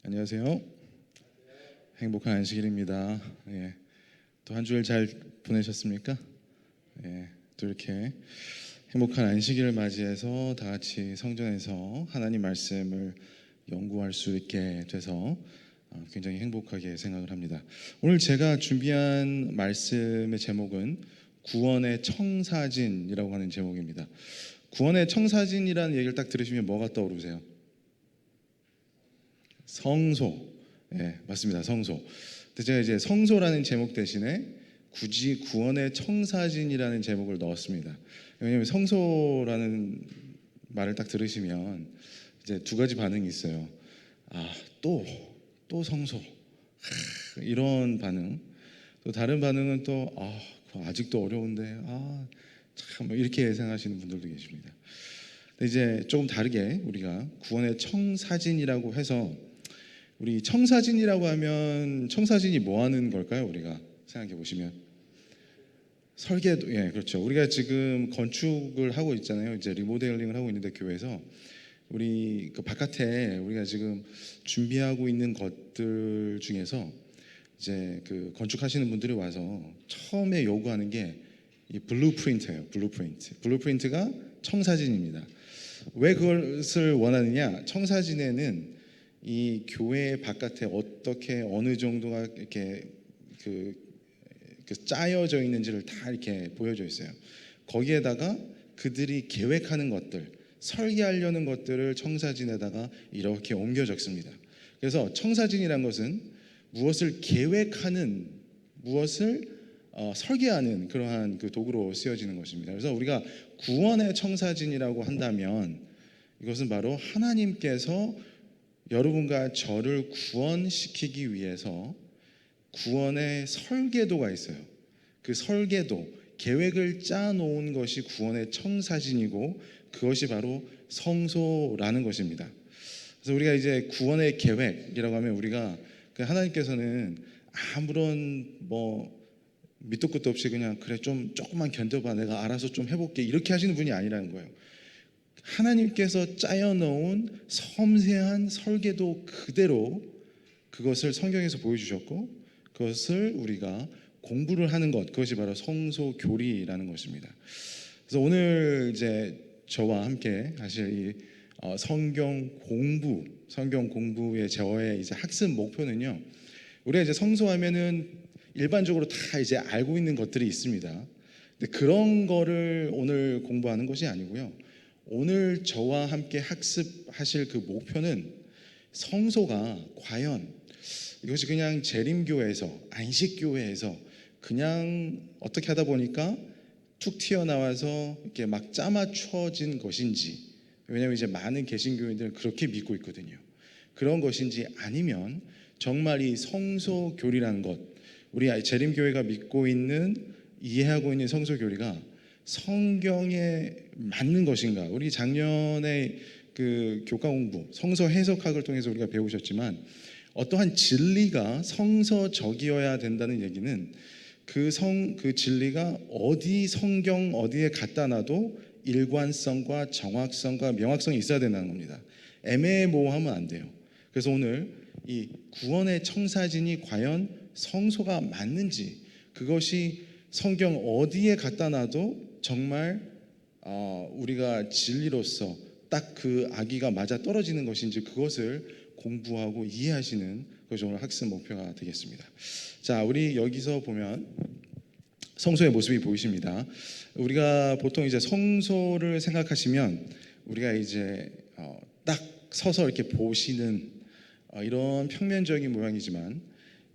안녕하세요. 행복한 안식일입니다. 예, 또 한 주일 잘 보내셨습니까? 예, 또 이렇게 행복한 안식일을 맞이해서 다 같이 성전에서 하나님 말씀을 연구할 수 있게 돼서 굉장히 행복하게 생각을 합니다. 오늘 제가 준비한 말씀의 제목은 구원의 청사진이라고 하는 제목입니다. 구원의 청사진이라는 얘기를 딱 들으시면 뭐가 떠오르세요? 성소. 예, 맞습니다. 성소. 근데 제가 이제 성소라는 제목 대신에 굳이 구원의 청사진이라는 제목을 넣었습니다. 왜냐하면 성소라는 말을 딱 들으시면 이제 두 가지 반응이 있어요. 아, 또 성소. 이런 반응. 또 다른 반응은 또 아직도 어려운데 참 이렇게 생각하시는 분들도 계십니다. 근데 이제 조금 다르게 우리가 구원의 청사진이라고 해서 우리 청사진이라고 하면 청사진이 뭐 하는 걸까요? 우리가 생각해 보시면 설계도, 예, 그렇죠. 우리가 지금 건축을 하고 있잖아요. 이제 리모델링을 하고 있는데 교회에서 우리 그 바깥에 우리가 지금 준비하고 있는 것들 중에서 이제 그 건축하시는 분들이 와서 처음에 요구하는 게 이 블루프린트예요. 블루프린트가 청사진입니다. 왜 그것을 원하느냐? 청사진에는 이 교회 바깥에 어떻게 어느 정도가 이렇게 그 짜여져 있는지를 다 이렇게 보여져 있어요. 거기에다가 그들이 계획하는 것들, 설계하려는 것들을 청사진에다가 이렇게 옮겨 적습니다. 그래서 청사진이란 것은 무엇을 계획하는, 무엇을 설계하는 그러한 그 도구로 쓰여지는 것입니다. 그래서 우리가 구원의 청사진이라고 한다면 이것은 바로 하나님께서 여러분과 저를 구원시키기 위해서 구원의 설계도가 있어요. 그 설계도, 계획을 짜놓은 것이 구원의 청사진이고 그것이 바로 성소라는 것입니다. 그래서 우리가 이제 구원의 계획이라고 하면 우리가 하나님께서는 아무런 밑도 끝도 없이 그냥 그래 좀 조금만 견뎌봐 내가 알아서 좀 해볼게 이렇게 하시는 분이 아니라는 거예요. 하나님께서 짜여놓은 섬세한 설계도 그대로 그것을 성경에서 보여주셨고 그것을 우리가 공부를 하는 것, 그것이 바로 성소교리라는 것입니다. 그래서 오늘 이제 저와 함께 하실 이 성경 공부의 저의 이제 학습 목표는요. 우리가 이제 성소하면은 일반적으로 다 이제 알고 있는 것들이 있습니다. 근데 그런 거를 오늘 공부하는 것이 아니고요. 오늘 저와 함께 학습하실 그 목표는 성소가 과연 이것이 그냥 재림교회에서 안식교회에서 그냥 어떻게 하다 보니까 툭 튀어나와서 이렇게 막 짜맞춰진 것인지, 왜냐하면 이제 많은 개신교인들은 그렇게 믿고 있거든요. 그런 것인지 아니면 정말 이 성소교리라는 것, 우리 재림교회가 믿고 있는, 이해하고 있는 성소교리가 성경에 맞는 것인가? 우리 작년에 그 교과 공부, 성서 해석학을 통해서 우리가 배우셨지만 어떠한 진리가 성서적이어야 된다는 얘기는 그 진리가 성경 어디에 갖다 놔도 일관성과 정확성과 명확성이 있어야 된다는 겁니다. 애매모호하면 안 돼요. 그래서 오늘 이 구원의 청사진이 과연 성소가 맞는지, 그것이 성경 어디에 갖다 놔도 정말 우리가 진리로서 딱 그 아기가 맞아 떨어지는 것인지 그것을 공부하고 이해하시는 것이 오늘 학습 목표가 되겠습니다. 자, 우리 여기서 보면 성소의 모습이 보이십니다. 우리가 보통 이제 성소를 생각하시면 우리가 이제 딱 서서 이렇게 보시는 이런 평면적인 모양이지만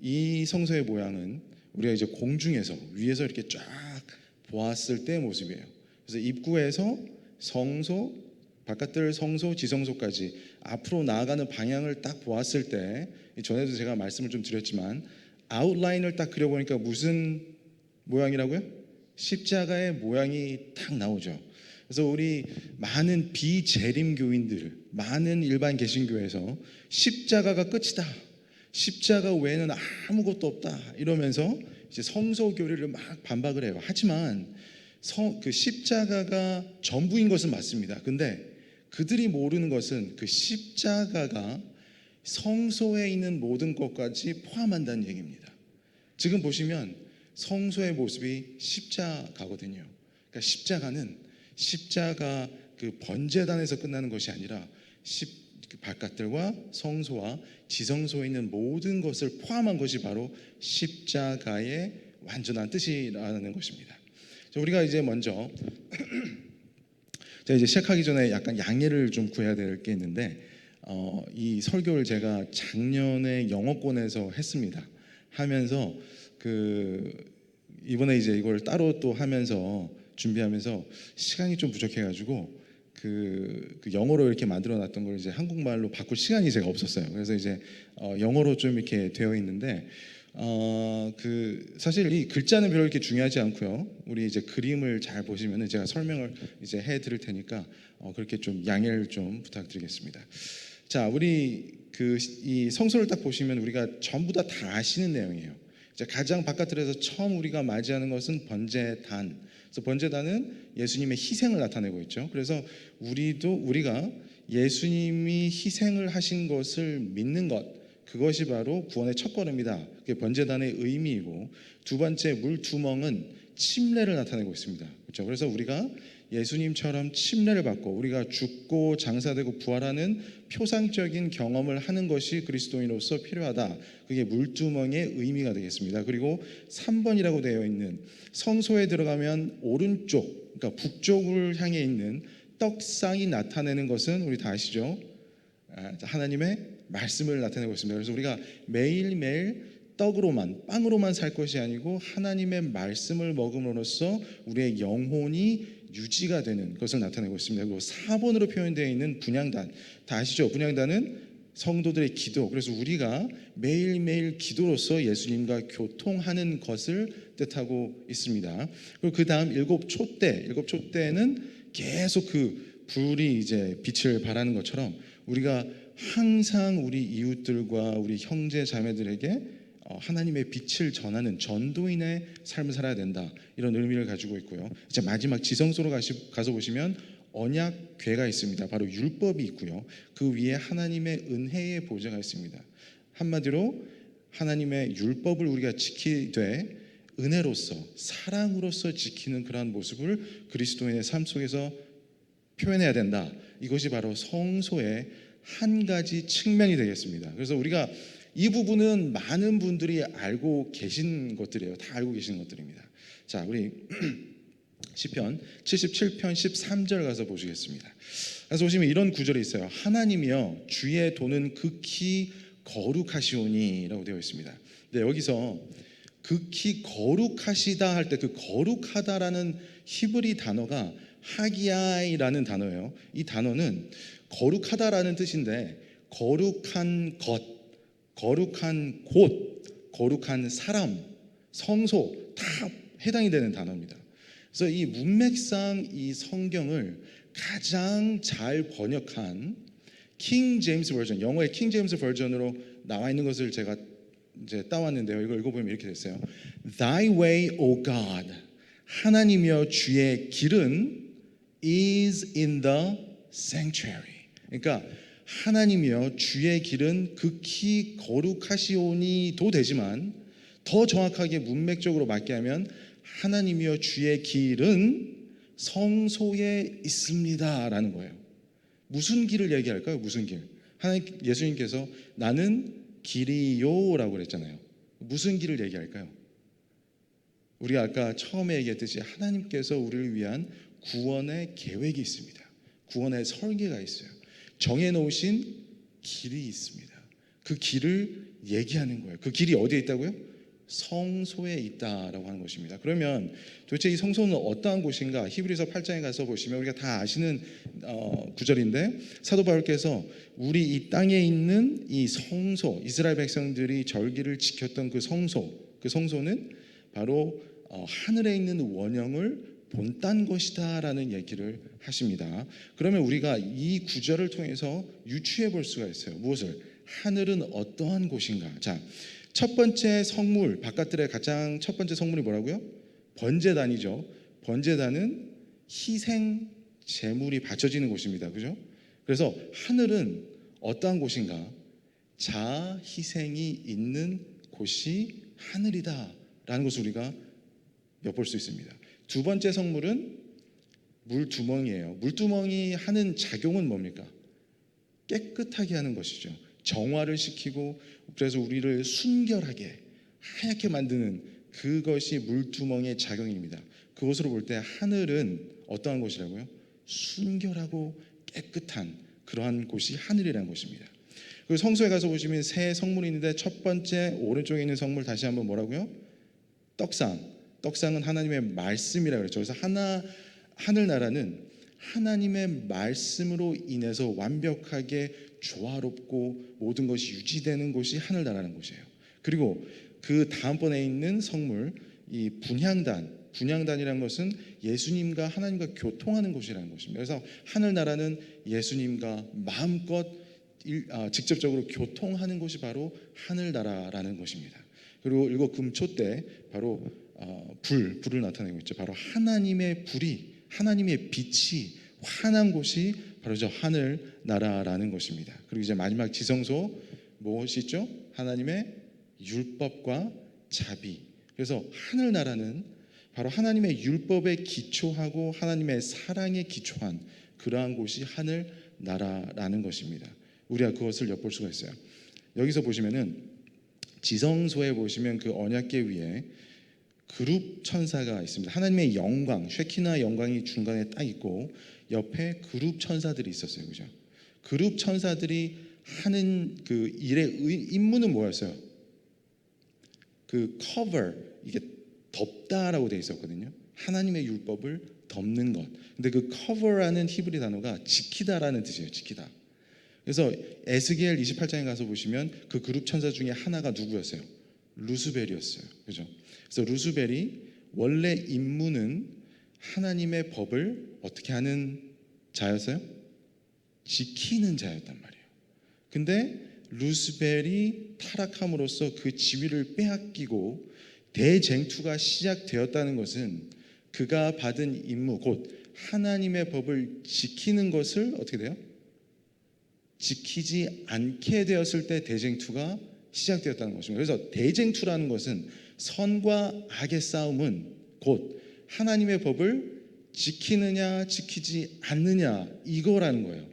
이 성소의 모양은 우리가 이제 공중에서 위에서 이렇게 쫙 보았을 때의 모습이에요. 그래서 입구에서 성소, 바깥들 성소, 지성소까지 앞으로 나아가는 방향을 딱 보았을 때, 전에도 제가 말씀을 좀 드렸지만 아웃라인을 딱 그려보니까 무슨 모양이라고요? 십자가의 모양이 딱 나오죠. 그래서 우리 많은 비재림교인들, 많은 일반 개신교에서 십자가가 끝이다, 십자가 외에는 아무것도 없다 이러면서 이제 성소교리를 막 반박을 해요. 하지만 그 십자가가 전부인 것은 맞습니다. 근데 그들이 모르는 것은 그 십자가가 성소에 있는 모든 것까지 포함한다는 얘기입니다. 지금 보시면 성소의 모습이 십자가거든요. 그러니까 십자가 그 번제단에서 끝나는 것이 아니라 그 바깥들과 성소와 지성소에 있는 모든 것을 포함한 것이 바로 십자가의 완전한 뜻이라는 것입니다. 우리가 이제 먼저 제가 이제 시작하기 전에 약간 양해를 좀 구해야 될 게 있는데, 이 설교를 제가 작년에 영어권에서 했습니다. 하면서 이번에 이제 이걸 따로 또 하면서 준비하면서 시간이 좀 부족해가지고 그 영어로 이렇게 만들어놨던 걸 이제 한국말로 바꿀 시간이 제가 없었어요. 그래서 이제 영어로 좀 이렇게 되어 있는데, 사실 이 글자는 별로 이렇게 중요하지 않고요. 우리 이제 그림을 잘 보시면은 제가 설명을 이제 해드릴 테니까 그렇게 좀 양해를 좀 부탁드리겠습니다. 자, 우리 이 성서를 딱 보시면 우리가 전부 다 아시는 내용이에요. 이제 가장 바깥들에서 처음 우리가 맞이하는 것은 번제단. 그래서 번제단은 예수님의 희생을 나타내고 있죠. 그래서 우리가 예수님이 희생을 하신 것을 믿는 것, 그것이 바로 구원의 첫걸음이다. 그게 번제단의 의미이고, 두 번째 물두멍은 침례를 나타내고 있습니다. 그렇죠? 그래서 우리가 예수님처럼 침례를 받고 우리가 죽고 장사되고 부활하는 표상적인 경험을 하는 것이 그리스도인으로서 필요하다. 그게 물두멍의 의미가 되겠습니다. 그리고 3번이라고 되어 있는 성소에 들어가면 오른쪽, 그러니까 북쪽을 향해 있는 떡상이 나타내는 것은 우리 다 아시죠? 하나님의 말씀을 나타내고 있습니다. 그래서 우리가 매일매일 빵으로만 살 것이 아니고 하나님의 말씀을 먹음으로써 우리의 영혼이 유지가 되는 것을 나타내고 있습니다. 그리고 4번으로 표현되어 있는 분향단, 다 아시죠? 분향단은 성도들의 기도, 그래서 우리가 매일매일 기도로서 예수님과 교통하는 것을 뜻하고 있습니다. 그리고 그 다음 일곱 촛대는 계속 그 불이 이제 빛을 발하는 것처럼 우리가 항상 우리 이웃들과 우리 형제 자매들에게 하나님의 빛을 전하는 전도인의 삶을 살아야 된다, 이런 의미를 가지고 있고요. 이제 마지막 지성소로 가서 보시면 언약궤가 있습니다. 바로 율법이 있고요. 그 위에 하나님의 은혜의 보좌가 있습니다. 한마디로 하나님의 율법을 우리가 지키되 은혜로서 사랑으로서 지키는 그러한 모습을 그리스도인의 삶 속에서 표현해야 된다. 이것이 바로 성소의 한 가지 측면이 되겠습니다. 그래서 우리가 이 부분은 많은 분들이 알고 계신 것들이에요. 다 알고 계신 것들입니다. 자, 우리 시편 77편 13절 가서 보시겠습니다. 그래서 보시면 이런 구절이 있어요. 하나님이여 주의 도는 극히 거룩하시오니 라고 되어 있습니다. 근데 여기서 극히 거룩하시다 할 때 그 거룩하다라는 히브리 단어가 하기야이라는 단어예요. 이 단어는 거룩하다라는 뜻인데 거룩한 것, 거룩한 곳, 거룩한 사람, 성소 다 해당이 되는 단어입니다. 그래서 이 문맥상 이 성경을 가장 잘 번역한 킹 제임스 버전, 영어의 킹 제임스 버전으로 나와 있는 것을 제가 이제 따왔는데요. 이걸 읽어보면 이렇게 됐어요. Thy way, O God, 하나님이여 주의 길은 is in the sanctuary. 그러니까 하나님이여 주의 길은 극히 거룩하시오니도 되지만 더 정확하게 문맥적으로 맞게 하면 하나님이여 주의 길은 성소에 있습니다라는 거예요. 무슨 길을 얘기할까요? 무슨 길? 예수님께서 나는 길이요라고 그랬잖아요. 무슨 길을 얘기할까요? 우리가 아까 처음에 얘기했듯이 하나님께서 우리를 위한 구원의 계획이 있습니다. 구원의 설계가 있어요. 정해놓으신 길이 있습니다. 그 길을 얘기하는 거예요. 그 길이 어디에 있다고요? 성소에 있다라고 하는 것입니다. 그러면 도대체 이 성소는 어떠한 곳인가? 히브리서 8장에 가서 보시면 우리가 다 아시는 구절인데, 사도 바울께서 우리 이 땅에 있는 이 성소, 이스라엘 백성들이 절기를 지켰던 그 성소는 바로 하늘에 있는 원형을 본딴 것이다라는 얘기를 하십니다. 그러면 우리가 이 구절을 통해서 유추해 볼 수가 있어요. 무엇을? 하늘은 어떠한 곳인가? 자, 첫 번째 성물, 바깥들의 가장 첫 번째 성물이 뭐라고요? 번제단이죠. 번제단은 희생 제물이 바쳐지는 곳입니다. 그죠? 그래서 하늘은 어떠한 곳인가? 자아 희생이 있는 곳이 하늘이다라는 것을 우리가 엿볼 수 있습니다. 두 번째 성물은 물두멍이에요. 물두멍이 하는 작용은 뭡니까? 깨끗하게 하는 것이죠. 정화를 시키고, 그래서 우리를 순결하게 하얗게 만드는 그것이 물두멍의 작용입니다. 그것으로 볼 때 하늘은 어떠한 곳이라고요? 순결하고 깨끗한 그러한 곳이 하늘이라는 것입니다. 그리고 성소에 가서 보시면 세 성물이 있는데, 첫 번째 오른쪽에 있는 성물, 다시 한번 뭐라고요? 떡상은 하나님의 말씀이라고 그랬죠. 그래서 하늘나라는 하나님의 말씀으로 인해서 완벽하게 조화롭고 모든 것이 유지되는 곳이 하늘나라는 곳이에요. 그리고 그 다음번에 있는 성물, 이 분향단이라는 것은 예수님과 하나님과 교통하는 곳이라는 것입니다. 그래서 하늘나라는 예수님과 마음껏 직접적으로 교통하는 곳이 바로 하늘나라라는 것입니다. 그리고 일곱 금초 때 바로 불을 나타내고 있죠. 바로 하나님의 불이, 하나님의 빛이 환한 곳이 바로 저 하늘나라라는 것입니다. 그리고 이제 마지막 지성소 무엇이 있죠? 하나님의 율법과 자비. 그래서 하늘나라는 바로 하나님의 율법에 기초하고 하나님의 사랑에 기초한 그러한 곳이 하늘나라라는 것입니다. 우리가 그것을 엿볼 수가 있어요. 여기서 보시면은 지성소에 보시면 그 언약궤 위에 그룹 천사가 있습니다. 하나님의 영광, 쉐키나 영광이 중간에 딱 있고 옆에 그룹 천사들이 있었어요. 그죠? 그룹 천사들이 하는 그 일의 임무는 뭐였어요? 그 cover, 이게 덮다라고 되어 있었거든요. 하나님의 율법을 덮는 것. 근데 그 cover라는 히브리 단어가 지키다라는 뜻이에요. 지키다. 그래서 에스겔 28장에 가서 보시면 그 그룹 천사 중에 하나가 누구였어요? 루스벨이었어요. 그죠? 그래서 루스벨이 원래 임무는 하나님의 법을 어떻게 하는 자였어요? 지키는 자였단 말이에요. 근데 루스벨이 타락함으로써 그 지위를 빼앗기고 대쟁투가 시작되었다는 것은 그가 받은 임무, 곧 하나님의 법을 지키는 것을 어떻게 돼요? 지키지 않게 되었을 때 대쟁투가 시작되었다는 것입니다. 그래서 대쟁투라는 것은 선과 악의 싸움은 곧 하나님의 법을 지키느냐 지키지 않느냐 이거라는 거예요.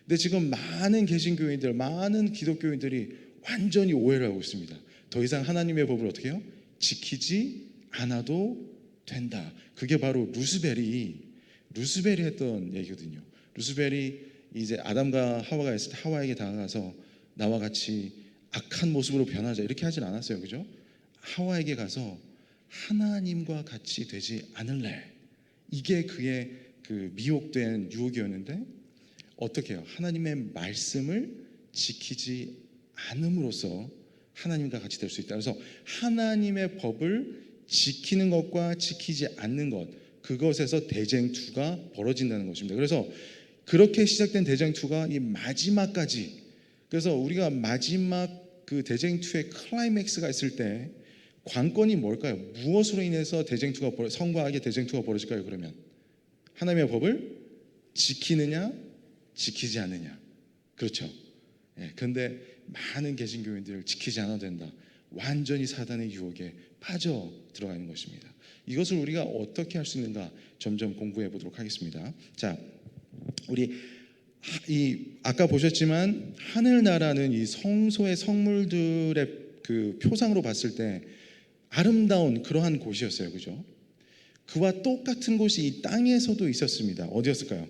근데 지금 많은 개신교인들, 많은 기독교인들이 완전히 오해를 하고 있습니다. 더 이상 하나님의 법을 어떻게 해요? 지키지 않아도 된다. 그게 바로 루스벨이 했던 얘기거든요. 루스벨이 이제 아담과 하와가 있을 때 하와에게 다가가서 나와 같이 악한 모습으로 변하자 이렇게 하진 않았어요. 그죠? 하와에게 가서 하나님과 같이 되지 않을래. 이게 그의 그 미혹된 유혹이었는데 어떻게 해요? 하나님의 말씀을 지키지 않음으로써 하나님과 같이 될 수 있다. 그래서 하나님의 법을 지키는 것과 지키지 않는 것, 그것에서 대쟁투가 벌어진다는 것입니다. 그래서 그렇게 시작된 대쟁투가 이 마지막까지, 그래서 우리가 마지막 그 대쟁투의 클라이맥스가 있을 때 관건이 뭘까요? 무엇으로 인해서 대쟁투가 성과 악의 대쟁투가 벌어질까요? 그러면 하나님의 법을 지키느냐 지키지 않느냐. 그렇죠. 그런데 많은 개신교인들을 지키지 않아도 된다. 완전히 사단의 유혹에 빠져 들어가 있는 것입니다. 이것을 우리가 어떻게 할 수 있는가 점점 공부해 보도록 하겠습니다. 자, 우리 아까 보셨지만 하늘나라는 이 성소의 성물들의 그 표상으로 봤을 때 아름다운 그러한 곳이었어요. 그죠? 그와 똑같은 곳이 이 땅에서도 있었습니다. 어디였을까요?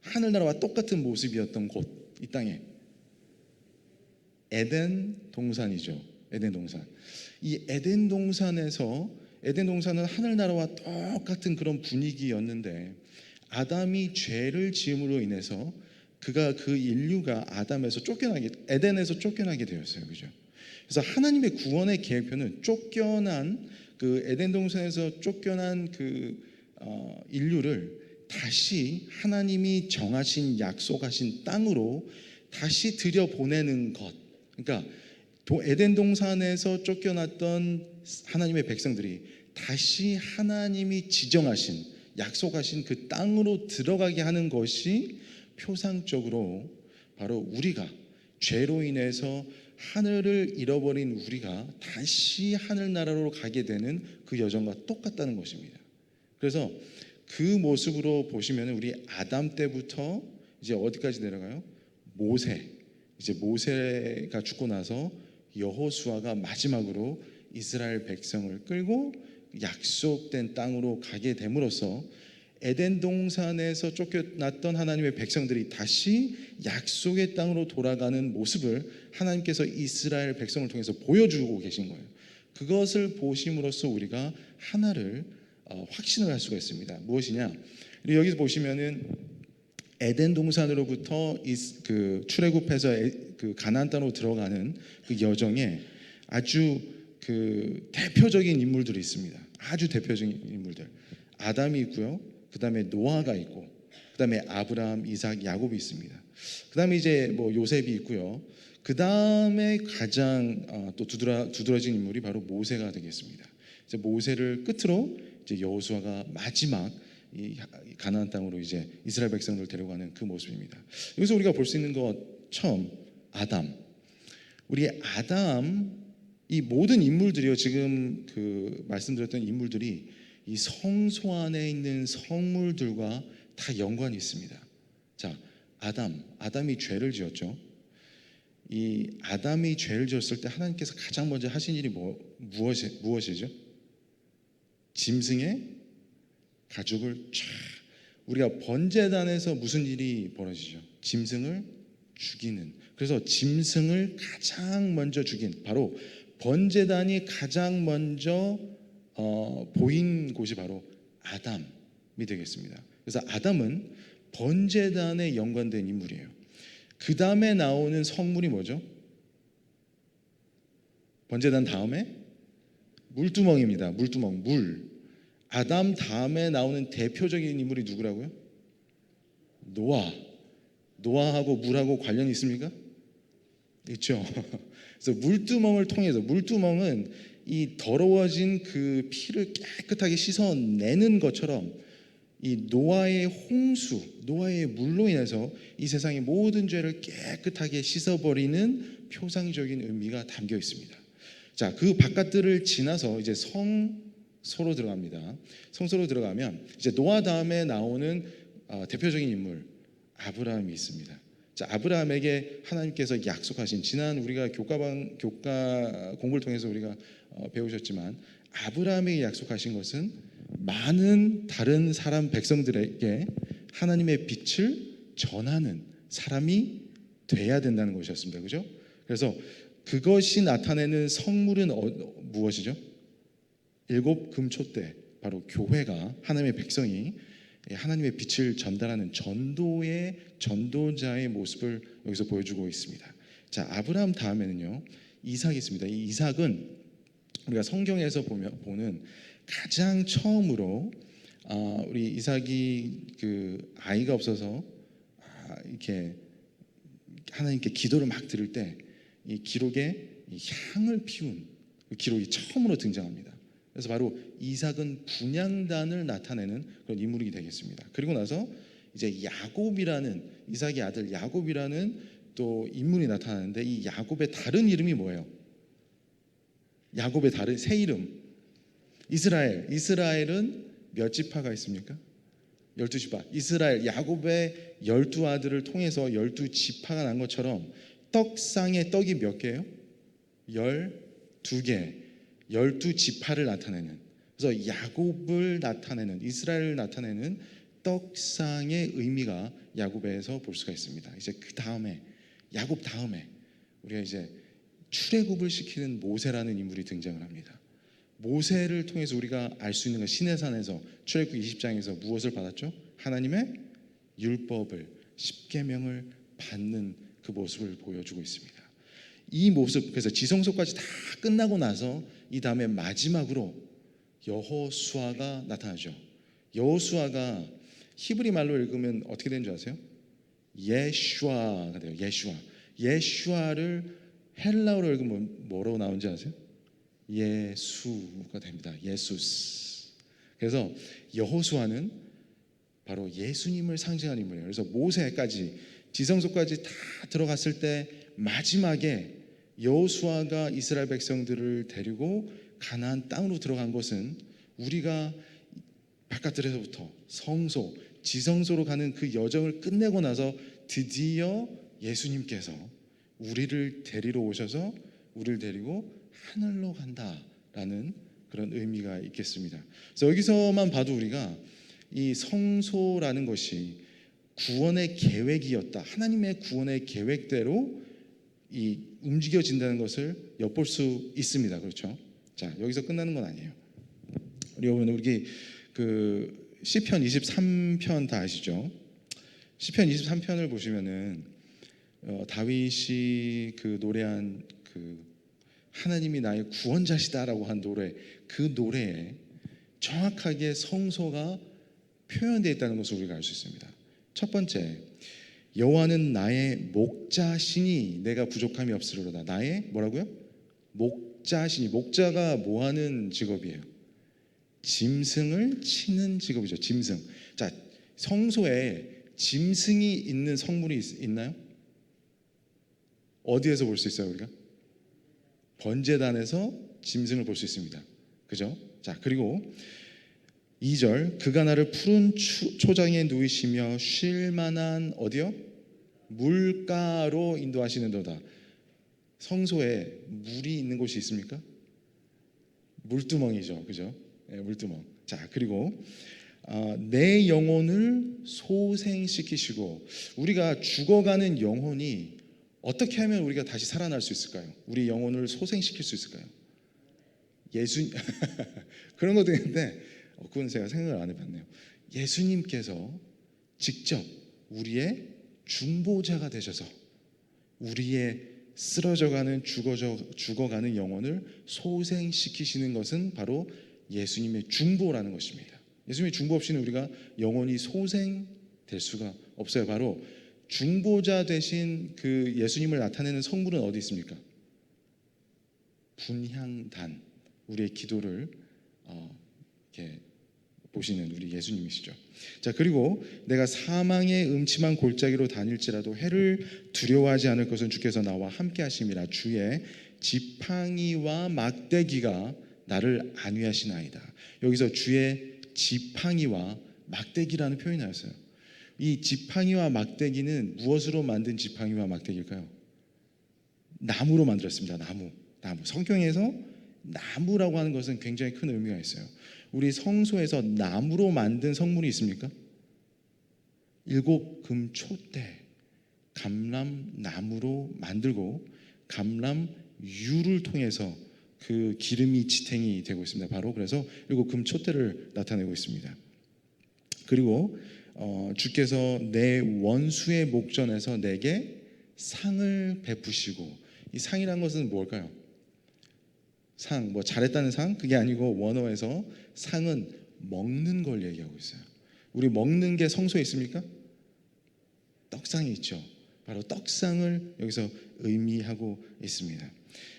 하늘나라와 똑같은 모습이었던 곳, 이 땅에 에덴 동산이죠. 에덴 동산. 이 에덴 동산은 하늘나라와 똑같은 그런 분위기였는데 아담이 죄를 지음으로 인해서 그 인류가 에덴에서 쫓겨나게 되었어요. 그죠? 그래서 하나님의 구원의 계획표는 쫓겨난 그 에덴 동산에서 쫓겨난 인류를 다시 하나님이 정하신 약속하신 땅으로 다시 들여보내는 것. 그러니까 에덴 동산에서 쫓겨났던 하나님의 백성들이 다시 하나님이 지정하신 약속하신 그 땅으로 들어가게 하는 것이 표상적으로 바로 우리가 죄로 인해서 하늘을 잃어버린 우리가 다시 하늘나라로 가게 되는 그 여정과 똑같다는 것입니다. 그래서 그 모습으로 보시면 우리 아담 때부터 이제 어디까지 내려가요? 모세. 이제 모세가 죽고 나서 여호수아가 마지막으로 이스라엘 백성을 끌고 약속된 땅으로 가게 됨으로써 에덴 동산에서 쫓겨났던 하나님의 백성들이 다시 약속의 땅으로 돌아가는 모습을 하나님께서 이스라엘 백성을 통해서 보여주고 계신 거예요. 그것을 보심으로써 우리가 하나를 확신을 할 수가 있습니다. 무엇이냐? 여기서 보시면은 에덴 동산으로부터 그 출애굽해서 그 가나안 땅으로 들어가는 그 여정에 아주 그 대표적인 인물들이 있습니다. 아주 대표적인 인물들. 아담이 있고요. 그 다음에 노아가 있고, 그 다음에 아브라함, 이삭, 야곱이 있습니다. 그 다음에 이제 뭐 요셉이 있고요. 그 다음에 가장 또 두드러진 인물이 바로 모세가 되겠습니다. 이제 모세를 끝으로 이제 여호수아가 마지막 이 가나안 땅으로 이제 이스라엘 백성들을 데려가는 그 모습입니다. 여기서 우리가 볼 수 있는 것 처음 아담. 우리 아담 이 모든 인물들이요. 지금 그 말씀드렸던 인물들이 이 성소 안에 있는 성물들과 다 연관이 있습니다. 자, 아담이 죄를 지었죠. 이 아담이 죄를 지었을 때 하나님께서 가장 먼저 하신 일이 무엇이죠? 짐승의 가죽을 쫙, 우리가 번제단에서 무슨 일이 벌어지죠? 짐승을 죽이는. 그래서 짐승을 가장 먼저 죽인, 바로 번제단이 가장 먼저 보인 곳이 바로 아담이 되겠습니다. 그래서 아담은 번제단에 연관된 인물이에요. 그 다음에 나오는 성물이 뭐죠? 번제단 다음에 물두멍입니다. 물두멍, 물. 아담 다음에 나오는 대표적인 인물이 누구라고요? 노아하고 물하고 관련이 있습니까? 있죠. 그래서 물두멍을 통해서, 물두멍은 이 더러워진 그 피를 깨끗하게 씻어내는 것처럼 이 노아의 홍수, 노아의 물로 인해서 이 세상의 모든 죄를 깨끗하게 씻어버리는 표상적인 의미가 담겨 있습니다. 자, 그 바깥들을 지나서 이제 성소로 들어갑니다. 성소로 들어가면 이제 노아 다음에 나오는 대표적인 인물 아브라함이 있습니다. 자, 아브라함에게 하나님께서 약속하신, 지난 우리가 교과 공부를 통해서 우리가 배우셨지만 아브라함에게 약속하신 것은 많은 다른 사람 백성들에게 하나님의 빛을 전하는 사람이 돼야 된다는 것이었습니다. 그죠? 그래서 그것이 나타내는 성물은 무엇이죠? 7 금초대, 바로 교회가, 하나님의 백성이 하나님의 빛을 전달하는 전도자의 모습을 여기서 보여주고 있습니다. 자, 아브라함 다음에는요 이삭이 있습니다. 이 이삭은 우리가 성경에서 보는 가장 처음으로 우리 이삭이 그 아이가 없어서 이렇게 하나님께 기도를 막 드릴 때 이 기록에 향을 피운 그 기록이 처음으로 등장합니다. 그래서 바로 이삭은 분향단을 나타내는 그런 인물이 되겠습니다. 그리고 나서 이제 야곱이라는, 이삭의 아들 야곱이라는 또 인물이 나타나는데, 이 야곱의 다른 이름이 뭐예요? 야곱의 다른 새 이름 이스라엘은 몇 지파가 있습니까? 12지파. 이스라엘, 야곱의 12아들을 통해서 12지파가 난 것처럼 떡상의 떡이 몇 개예요? 12개. 12지파를 나타내는, 그래서 야곱을 나타내는, 이스라엘을 나타내는 떡상의 의미가 야곱에서 볼 수가 있습니다. 이제 그 다음에, 야곱 다음에 우리가 이제 출애굽을 시키는 모세라는 인물이 등장을 합니다. 모세를 통해서 우리가 알 수 있는 건 시내산에서 출애굽 20장에서 무엇을 받았죠? 하나님의 율법을, 십계명을 받는 그 모습을 보여주고 있습니다. 이 모습, 그래서 지성소까지 다 끝나고 나서 이 다음에 마지막으로 여호수아가 나타나죠. 여호수아가 히브리 말로 읽으면 어떻게 되는 줄 아세요? 예슈아가 돼요. 예슈아를 헬라어로 읽으면 뭐로 나오는지 아세요? 예수가 됩니다. 예수스. 그래서 여호수아는 바로 예수님을 상징하는 인물이에요. 그래서 모세까지, 지성소까지 다 들어갔을 때 마지막에 여호수아가 이스라엘 백성들을 데리고 가나안 땅으로 들어간 것은 우리가 바깥들에서부터 성소, 지성소로 가는 그 여정을 끝내고 나서 드디어 예수님께서 우리를 데리러 오셔서 우리를 데리고 하늘로 간다라는 그런 의미가 있겠습니다. 그래서 여기서만 봐도 우리가 이 성소라는 것이 구원의 계획이었다. 하나님의 구원의 계획대로 이 움직여진다는 것을 엿볼 수 있습니다. 그렇죠? 자, 여기서 끝나는 건 아니에요. 우리 그 시편 23편 다 아시죠? 시편 23편을 보시면은 다윗이 그 노래한 그 하나님이 나의 구원자시다라고 한 노래, 그 노래에 정확하게 성소가 표현되어 있다는 것을 우리가 알 수 있습니다. 첫 번째, 여호와는 나의 목자시니 내가 부족함이 없으리로다. 나의 뭐라고요? 목자시니. 목자가 뭐 하는 직업이에요? 짐승을 치는 직업이죠. 짐승. 자, 성소에 짐승이 있는 성물이 있나요? 어디에서 볼 수 있어요, 우리가? 번제단에서 짐승을 볼 수 있습니다. 그죠? 자, 그리고 2절, 그가 나를 푸른 초장에 누이시며 쉴 만한 어디요? 물가로 인도하시는도다. 성소에 물이 있는 곳이 있습니까? 물두멍이죠. 그죠? 네, 물두멍. 자, 그리고 내 영혼을 소생시키시고, 우리가 죽어가는 영혼이 어떻게 하면 우리가 다시 살아날 수 있을까요? 우리 영혼을 소생시킬 수 있을까요? 그런 것도 있는데 그건 제가 생각을 안 해봤네요. 예수님께서 직접 우리의 중보자가 되셔서 우리의 쓰러져가는 죽어가는 영혼을 소생시키시는 것은 바로 예수님의 중보라는 것입니다. 예수님의 중보 없이는 우리가 영혼이 소생될 수가 없어요. 바로 중보자 되신 그 예수님을 나타내는 성물은 어디 있습니까? 분향단, 우리의 기도를 이렇게 보시는 우리 예수님이시죠. 자, 그리고 내가 사망의 음침한 골짜기로 다닐지라도 해를 두려워하지 않을 것은 주께서 나와 함께 하심이라. 주의 지팡이와 막대기가 나를 안위하시나이다. 여기서 주의 지팡이와 막대기라는 표현이 나왔어요. 이 지팡이와 막대기는 무엇으로 만든 지팡이와 막대기일까요? 나무로 만들었습니다. 나무. 성경에서 나무라고 하는 것은 굉장히 큰 의미가 있어요. 우리 성소에서 나무로 만든 성물이 있습니까? 7금초대 감람나무로 만들고 감람유를 통해서 그 기름이 지탱이 되고 있습니다. 바로 그래서 7금초대를 나타내고 있습니다. 그리고 주께서 내 원수의 목전에서 내게 상을 베푸시고, 이 상이라는 것은 뭘까요? 상, 뭐 잘했다는 상? 그게 아니고 원어에서 상은 먹는 걸 얘기하고 있어요. 우리 먹는 게 성소에 있습니까? 떡상이 있죠. 바로 떡상을 여기서 의미하고 있습니다.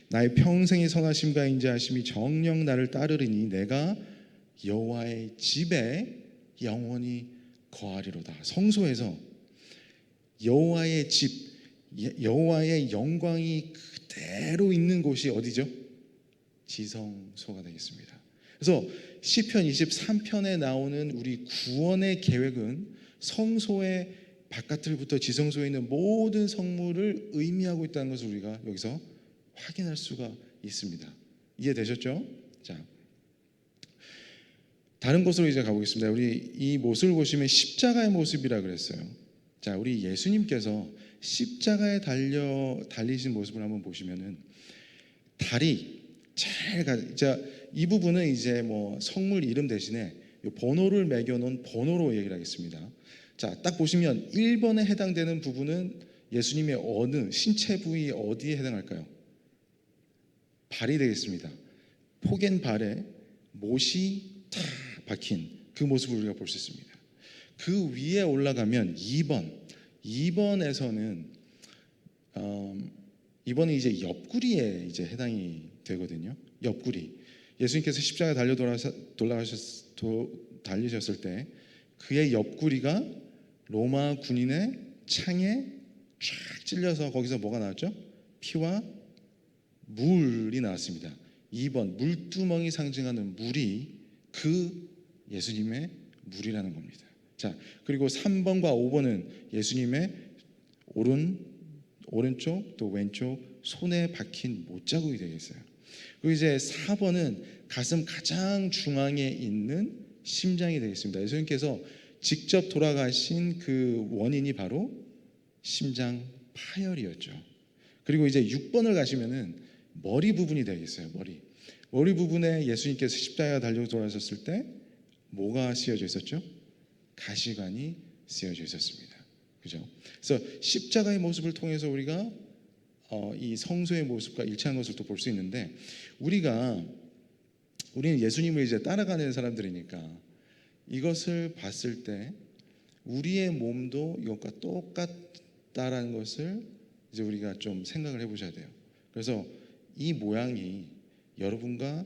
나의 평생의 선하심과 인자하심이 정녕 나를 따르리니 내가 여호와의 집에 영원히 거하리로다. 성소에서 여호와의 집, 여호와의 영광이 그대로 있는 곳이 어디죠? 지성소가 되겠습니다. 그래서 시편 23편에 나오는 우리 구원의 계획은 성소의 바깥을부터 지성소에 있는 모든 성물을 의미하고 있다는 것을 우리가 여기서 확인할 수가 있습니다. 이해되셨죠? 자, 다른 곳으로 이제 가보겠습니다. 우리 이 모습을 보시면 십자가의 모습이라 그랬어요. 자, 우리 예수님께서 십자가에 달리신 모습을 한번 보시면은 다리 자, 이 부분은 이제 뭐 성물 이름 대신에 번호를 매겨놓은 번호로 얘기를 하겠습니다. 자, 딱 보시면 1번에 해당되는 부분은 예수님의 어느 신체 부위 어디에 해당할까요? 발이 되겠습니다. 포갠 발에 못이 탁 박힌 그 모습을 우리가 볼 수 있습니다. 그 위에 올라가면 2번에서는 2번은 이제 옆구리에 이제 해당이 되거든요. 옆구리. 예수님께서 십자가에 달리셨을 때 그의 옆구리가 로마 군인의 창에 쫙 찔려서 거기서 뭐가 나왔죠? 피와 물이 나왔습니다. 2번 물두멍이 상징하는 물이 그 예수님의 물이라는 겁니다. 자, 그리고 3번과 5번은 예수님의 오른쪽 또 왼쪽 손에 박힌 못자국이 되겠어요. 그리고 이제 4번은 가슴 가장 중앙에 있는 심장이 되겠습니다. 예수님께서 직접 돌아가신 그 원인이 바로 심장 파열이었죠. 그리고 이제 6번을 가시면은 머리 부분이 되겠어요. 머리 부분에 예수님께서 십자가에 달려 돌아가셨을 때 뭐가 씌어져 있었죠? 가시관이 씌어져 있었습니다. 그죠? 그래서 십자가의 모습을 통해서 우리가 이 성소의 모습과 일치한 것을 또 볼 수 있는데, 우리는 예수님을 이제 따라가는 사람들이니까 이것을 봤을 때 우리의 몸도 이것과 똑같다라는 것을 이제 우리가 좀 생각을 해보셔야 돼요. 그래서 이 모양이 여러분과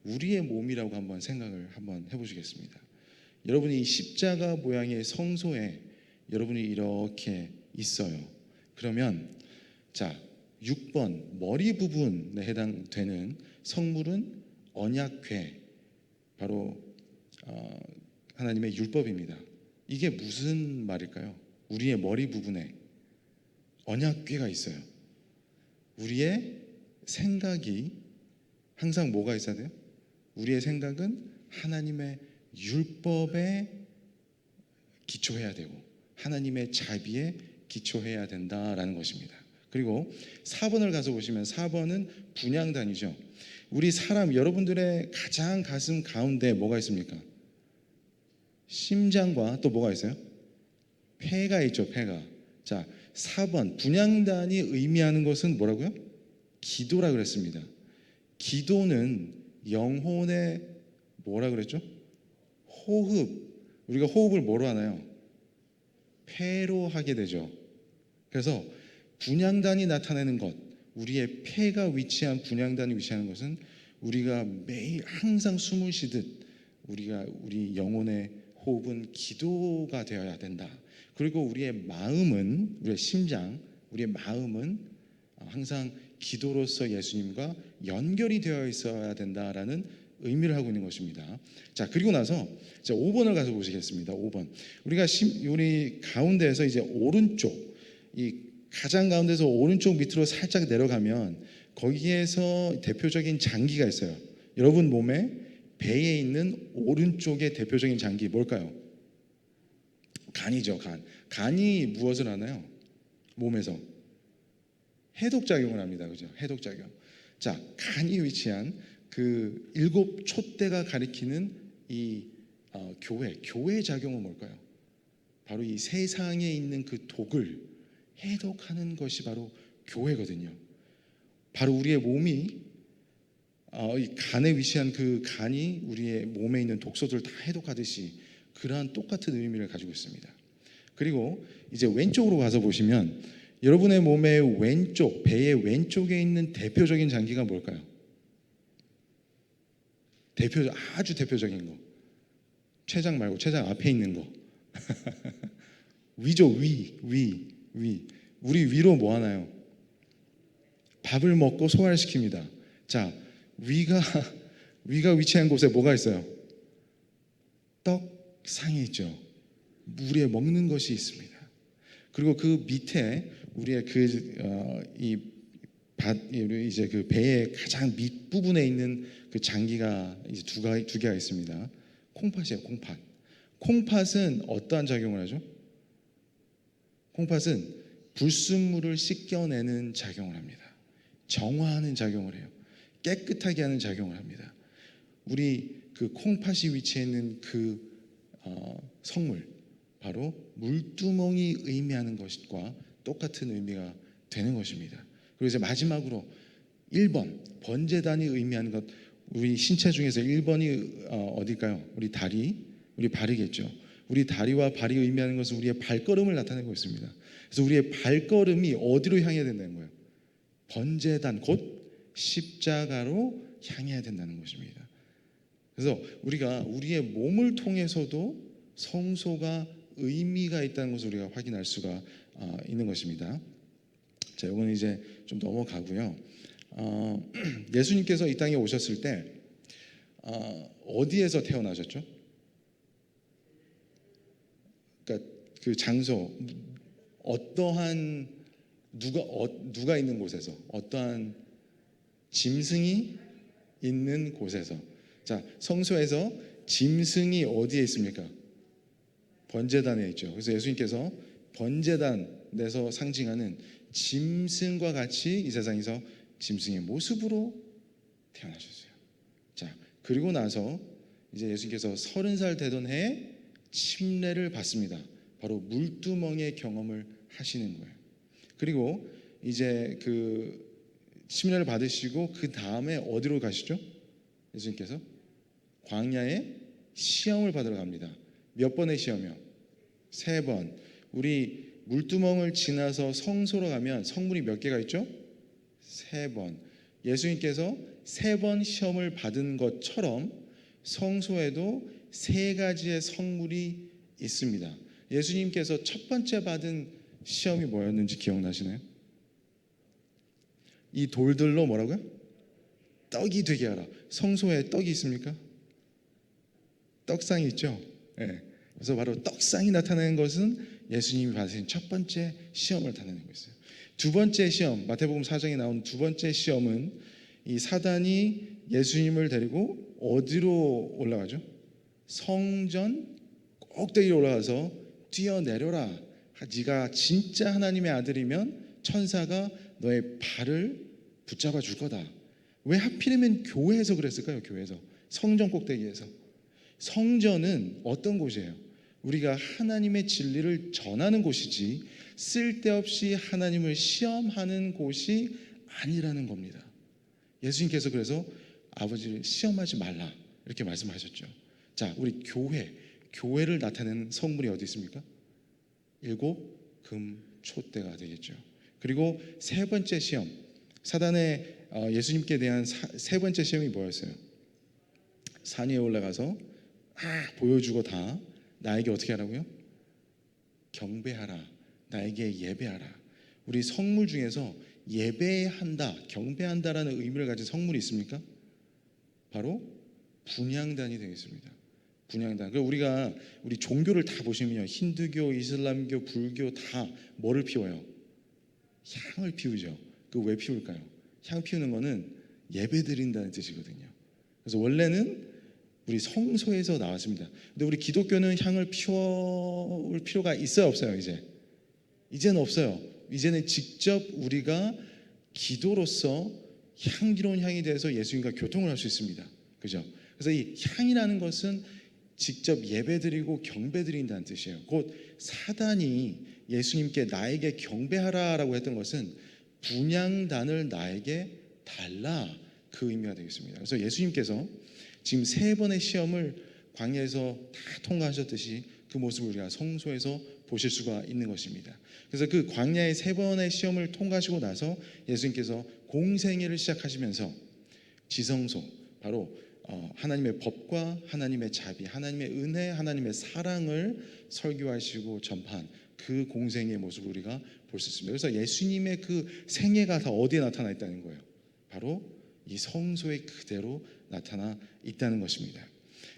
우리의 몸이라고 한번 생각을 한번 해보시겠습니다. 여러분이 이 십자가 모양의 성소에 여러분이 이렇게 있어요. 그러면 자, 6번 머리 부분에 해당되는 성물은 언약궤, 바로 하나님의 율법입니다. 이게 무슨 말일까요? 우리의 머리 부분에 언약궤가 있어요. 우리의 생각이 항상 뭐가 있어야 돼요? 우리의 생각은 하나님의 율법에 기초해야 되고 하나님의 자비에 기초해야 된다라는 것입니다. 그리고 4번을 가서 보시면 4번은 분향단이죠. 우리 여러분들의 가장 가슴 가운데 뭐가 있습니까? 심장과 또 뭐가 있어요? 폐가 있죠. 폐가. 자, 4번 분향단이 의미하는 것은 뭐라고요? 기도라 그랬습니다. 기도는 영혼의 뭐라 그랬죠? 호흡. 우리가 호흡을 뭐로 하나요? 폐로 하게 되죠. 그래서 분향단이 나타내는 것, 우리의 폐가 위치한 분향단이 위치하는 것은 우리가 매일 항상 숨을 쉬듯 우리 영혼의 호흡은 기도가 되어야 된다. 그리고 우리의 심장, 우리의 마음은 항상 기도로서 예수님과 연결이 되어 있어야 된다라는 의미를 하고 있는 것입니다. 자, 그리고 나서 5번을 가서 보시겠습니다. 5번. 우리 가운데에서 이제 오른쪽, 이 가장 가운데서 오른쪽 밑으로 살짝 내려가면 거기에서 대표적인 장기가 있어요. 여러분 몸에 배에 있는 오른쪽의 대표적인 장기 뭘까요? 간이죠. 간이 무엇을 하나요? 몸에서 해독작용을 합니다. 그죠? 해독작용. 자, 간이 위치한 그 7 촛대가 가리키는 이 교회 작용은 뭘까요? 바로 이 세상에 있는 그 독을 해독하는 것이 바로 교회거든요. 바로 우리의 몸이 이 간에 위치한 그 간이 우리의 몸에 있는 독소들을 다 해독하듯이 그러한 똑같은 의미를 가지고 있습니다. 그리고 이제 왼쪽으로 가서 보시면 여러분의 몸의 왼쪽, 배의 왼쪽에 있는 대표적인 장기가 뭘까요? 아주 대표적인 거. 췌장 말고 췌장 앞에 있는 거. 위죠. 위. 우리 위로 뭐 하나요? 밥을 먹고 소화를 시킵니다. 자, 위가 위치한 곳에 뭐가 있어요? 떡상이 있죠. 우리의 먹는 것이 있습니다. 그리고 그 밑에 우리의 이제 그 배의 가장 밑 부분에 있는 그 장기가 이제 두 개가 있습니다. 콩팥이에요. 콩팥은 어떠한 작용을 하죠? 콩팥은 불순물을 씻겨내는 작용을 합니다. 정화하는 작용을 해요. 깨끗하게 하는 작용을 합니다. 우리 그 콩팥이 위치해 있는 그 성물, 바로 물두멍이 의미하는 것과 똑같은 의미가 되는 것입니다. 그리고 이제 마지막으로 1번 번제단이 의미하는 것, 우리 신체 중에서 1번이 어딜까요? 우리 발이겠죠. 우리 다리와 발이 의미하는 것은 우리의 발걸음을 나타내고 있습니다. 그래서 우리의 발걸음이 어디로 향해야 된다는 거예요? 번제단, 곧 십자가로 향해야 된다는 것입니다. 그래서 우리가 우리의 몸을 통해서도 성소가 의미가 있다는 것을 우리가 확인할 수가 있는 것입니다. 자, 이거는 이제 좀 넘어가고요. 예수님께서 이 땅에 오셨을 때 어디에서 태어나셨죠? 그러니까 그 장소, 어떠한 누가 있는 곳에서, 어떠한 짐승이 있는 곳에서. 자, 성소에서 짐승이 어디에 있습니까? 번제단에 있죠. 그래서 예수님께서 번제단에서 상징하는 짐승과 같이 이 세상에서 짐승의 모습으로 태어나셨어요. 자, 그리고 나서 이제 예수님께서 30살 되던 해에 침례를 받습니다. 바로 물두멍의 경험을 하시는 거예요. 그리고 이제 그 침례를 받으시고 그 다음에 어디로 가시죠? 예수님께서 광야에 시험을 받으러 갑니다. 몇 번의 시험이요? 3번. 우리 물두멍을 지나서 성소로 가면 성문이 몇 개가 있죠? 3번. 예수님께서 3번 시험을 받은 것처럼 성소에도 3가지의 성물이 있습니다. 예수님께서 첫 번째 받은 시험이 뭐였는지 기억나시나요? 이 돌들로 뭐라고요? 떡이 되게 하라. 성소에 떡이 있습니까? 떡상이 있죠. 네. 그래서 바로 떡상이 나타나는 것은 예수님이 받으신 첫 번째 시험을 나타내는 것이에요. 두 번째 시험, 마태복음 4장에 나온 두 번째 시험은 이 사단이 예수님을 데리고 어디로 올라가죠? 성전 꼭대기로 올라가서 뛰어내려라. 네가 진짜 하나님의 아들이면 천사가 너의 발을 붙잡아 줄 거다. 왜 하필이면 교회에서 그랬을까요? 교회에서, 성전 꼭대기에서. 성전은 어떤 곳이에요? 우리가 하나님의 진리를 전하는 곳이지 쓸데없이 하나님을 시험하는 곳이 아니라는 겁니다. 예수님께서 그래서 아버지를 시험하지 말라 이렇게 말씀하셨죠. 자, 우리 교회를 나타내는 성물이 어디 있습니까? 7 금촛대가 되겠죠. 그리고 세 번째 시험, 사단의 예수님께 대한 세 번째 시험이 뭐였어요? 산 위에 올라가서 보여주고 다 나에게 어떻게 하라고요? 경배하라, 나에게 예배하라. 우리 성물 중에서 예배한다, 경배한다라는 의미를 가진 성물이 있습니까? 바로 분향단이 되겠습니다. 분향단. 그리고 우리 종교를 다 보시면요, 힌두교, 이슬람교, 불교 다 뭐를 피워요? 향을 피우죠. 그 왜 피울까요? 향 피우는 거는 예배 드린다는 뜻이거든요. 그래서 원래는 우리 성소에서 나왔습니다. 근데 우리 기독교는 향을 피울 필요가 있어요, 없어요? 이제는 없어요. 이제는 직접 우리가 기도로서 향기로운 향이 돼서 예수님과 교통을 할 수 있습니다. 그죠? 그래서 이 향이라는 것은 직접 예배드리고 경배드린다는 뜻이에요. 곧 사단이 예수님께 나에게 경배하라라고 했던 것은 분향단을 나에게 달라, 그 의미가 되겠습니다. 그래서 예수님께서 지금 3번의 시험을 광야에서 다 통과하셨듯이 그 모습을 우리가 성소에서 보실 수가 있는 것입니다. 그래서 그 광야의 3번의 시험을 통과하시고 나서 예수님께서 공생애를 시작하시면서 지성소, 바로 하나님의 법과 하나님의 자비, 하나님의 은혜, 하나님의 사랑을 설교하시고 전파한 그 공생의 모습을 우리가 볼 수 있습니다. 그래서 예수님의 그 생애가 다 어디에 나타나 있다는 거예요? 바로 이 성소에 그대로 나타나 있다는 것입니다.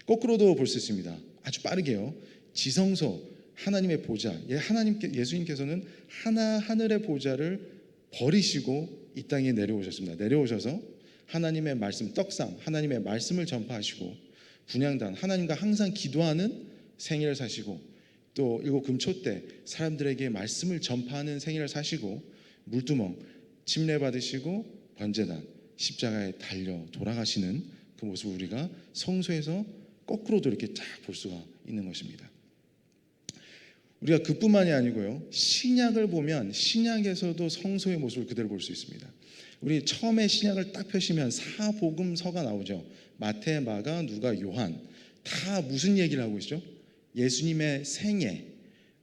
거꾸로도 볼 수 있습니다. 아주 빠르게요. 지성소, 하나님의 보좌, 예수님께서는 하늘의 보좌를 버리시고 이 땅에 내려오셨습니다. 내려오셔서 하나님의 말씀, 떡상, 하나님의 말씀을 전파하시고 분향단, 하나님과 항상 기도하는 생애를 사시고 또 7 금촛대, 사람들에게 말씀을 전파하는 생애를 사시고 물두멍, 침례 받으시고 번제단, 십자가에 달려 돌아가시는 그 모습을 우리가 성소에서 거꾸로도 이렇게 쫙 볼 수가 있는 것입니다. 우리가 그뿐만이 아니고요, 신약을 보면 신약에서도 성소의 모습을 그대로 볼 수 있습니다. 우리 처음에 신약을 딱 펴시면 사복음서가 나오죠. 마태, 마가, 누가, 요한. 다 무슨 얘기를 하고 있죠? 예수님의 생애,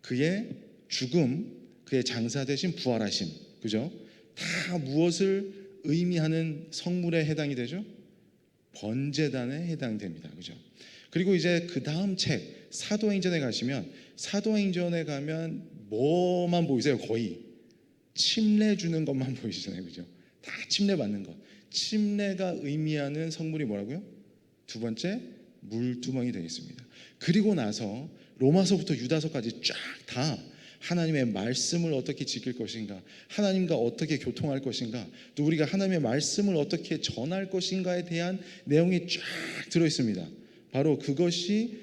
그의 죽음, 그의 장사되신 부활하심, 그죠? 다 무엇을 의미하는 성물에 해당이 되죠? 번제단에 해당됩니다. 그죠? 그리고 이제 그 다음 책 사도행전에 가시면, 사도행전에 가면 뭐만 보이세요? 거의 침례 주는 것만 보이시잖아요, 그죠? 다 침례 받는 것. 침례가 의미하는 성물이 뭐라고요? 두 번째, 물두멍이 되겠습니다. 그리고 나서 로마서부터 유다서까지 쫙 다 하나님의 말씀을 어떻게 지킬 것인가, 하나님과 어떻게 교통할 것인가, 또 우리가 하나님의 말씀을 어떻게 전할 것인가에 대한 내용이 쫙 들어 있습니다. 바로 그것이